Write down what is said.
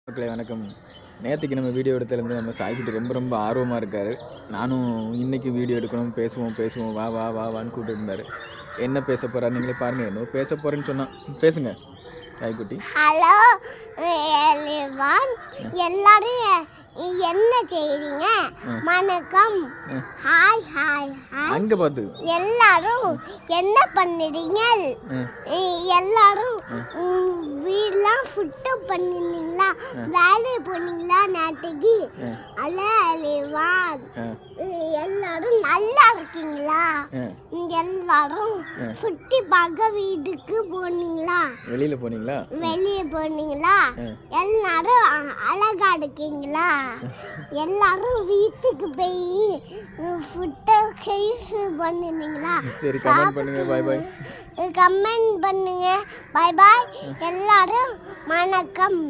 மக்களே வணக்கம். நேற்றுக்கு நம்ம வீடியோ எடுத்ததுலேருந்து நம்ம சாய்க்குட்டி ரொம்ப ஆர்வமாக இருக்கார். நானும் இன்றைக்கி வீடியோ எடுக்கணும், பேசுவோம் வா வா வா வான்னு கூப்பிட்டு இருந்தார். என்ன பேச போகிறார் நீங்களே பாருங்கள். என்ன பேச போகிறேன்னு சொன்னால் பேசுங்க சாய்க்குட்டி. ஹலோ எலிவான், எல்லாரும் என்ன செய்றீங்க? வணக்கம், ஹாய் ஹாய் ஹாய். அங்க பார்த்து எல்லாரும் என்ன பண்ணுறீங்க? எல்லாரும் வீடெல்லாம் சுத்தம் பண்ணினீங்களா? வேலைக்கு போனீங்களா நேற்றுக்கு? அல்ல எலிவான், எல்லாரும் நல்லா இருக்கீங்களா? எல்லாரும் சுற்றி பார்க்க வீட்டுக்கு போனீங்களா? வெளியில் போனீங்களா? வெளியே போனீங்களா? எல்லாரும் அழகா இருக்கீங்களா? எல்லாரும் வீட்டுக்கு போய் ஃபுட்டை கைஸ் பண்ணுனீங்களா? சரி, கமெண்ட் பண்ணுங்க. Bye bye. கமெண்ட் பண்ணுங்க. Bye bye. எல்லாரும் வணக்கம்.